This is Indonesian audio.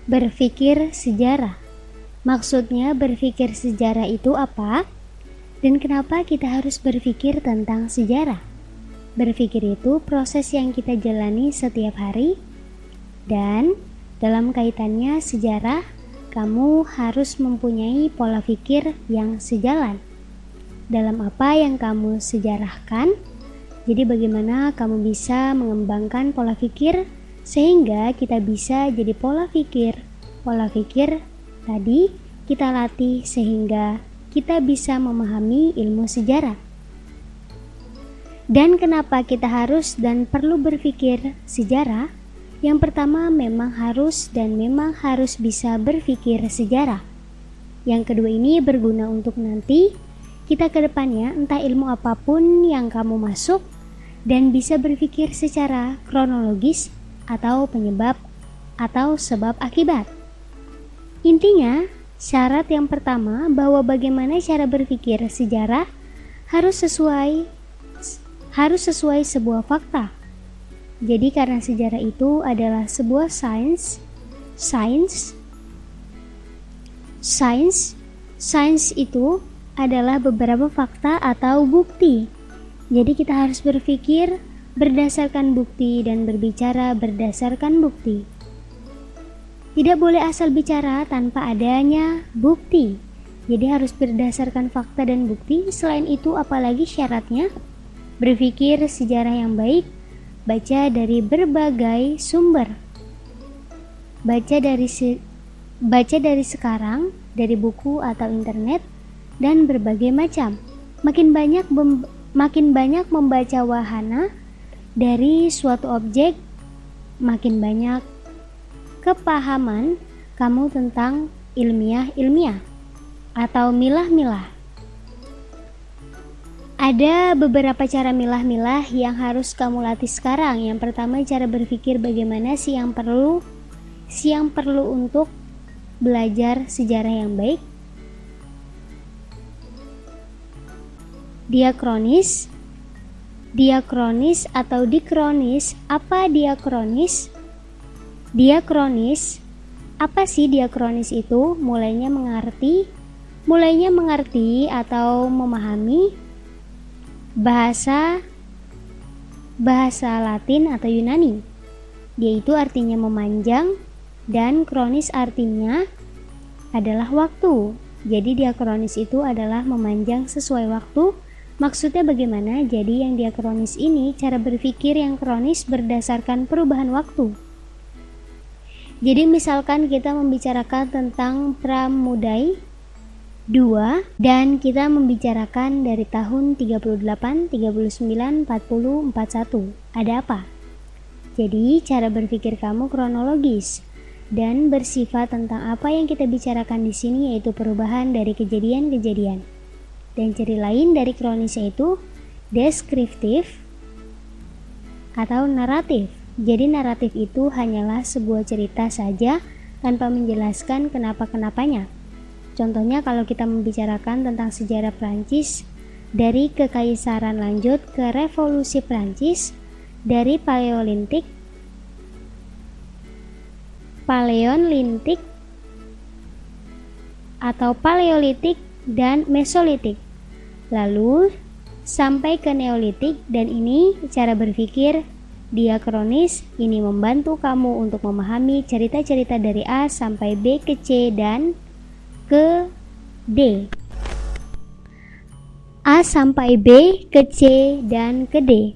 Berpikir sejarah. Maksudnya berpikir sejarah itu apa? Dan kenapa kita harus berpikir tentang sejarah? Berpikir itu proses yang kita jalani setiap hari, dan dalam kaitannya sejarah, kamu harus mempunyai pola pikir yang sejalan. Dalam apa yang kamu sejarahkan, jadi bagaimana kamu bisa mengembangkan pola pikir sehingga kita bisa jadi pola pikir tadi kita latih sehingga kita bisa memahami ilmu sejarah. Dan kenapa kita harus dan perlu berpikir sejarah? Yang pertama memang harus bisa berpikir sejarah. Yang kedua ini berguna untuk nanti kita ke depannya, entah ilmu apapun yang kamu masuk, dan bisa berpikir secara kronologis atau penyebab atau sebab akibat. Intinya, syarat yang pertama bahwa bagaimana cara berpikir sejarah harus sesuai sebuah fakta. Jadi karena sejarah itu adalah sebuah sains itu adalah beberapa fakta atau bukti. Jadi kita harus berpikir berdasarkan bukti dan berbicara berdasarkan bukti. Tidak boleh asal bicara tanpa adanya bukti. Jadi harus berdasarkan fakta dan bukti. Selain itu apalagi syaratnya? Berpikir sejarah yang baik, baca dari berbagai sumber. Baca dari sekarang, dari buku atau internet dan berbagai macam. Makin banyak membaca wahana dari suatu objek, makin banyak kepahaman kamu tentang ilmiah atau milah-milah. Ada beberapa cara milah-milah yang harus kamu latih sekarang. Yang pertama, cara berpikir bagaimana sih yang perlu untuk belajar sejarah yang baik. Diakronis atau dikronis. Apa diakronis? Diakronis, apa sih diakronis itu? Mulainya mengerti atau memahami bahasa Latin atau Yunani. Dia itu artinya memanjang dan kronis artinya adalah waktu. Jadi diakronis itu adalah memanjang sesuai waktu. Maksudnya bagaimana? Jadi yang diakronis ini cara berpikir yang kronis berdasarkan perubahan waktu. Jadi misalkan kita membicarakan tentang Pramudai 2 dan kita membicarakan dari tahun 38, 39, 40, 41. Ada apa? Jadi cara berpikir kamu kronologis dan bersifat tentang apa yang kita bicarakan di sini, yaitu perubahan dari kejadian-kejadian. Dan ciri lain dari kronisnya itu deskriptif atau naratif. Jadi naratif itu hanyalah sebuah cerita saja tanpa menjelaskan kenapa-kenapanya. Contohnya kalau kita membicarakan tentang sejarah Prancis dari kekaisaran lanjut ke revolusi Prancis, dari paleolitik atau paleolitik dan mesolitik, lalu sampai ke neolitik, dan ini cara berpikir diakronis. Ini membantu kamu untuk memahami cerita-cerita dari A sampai B ke C dan ke D. A sampai B ke C dan ke D.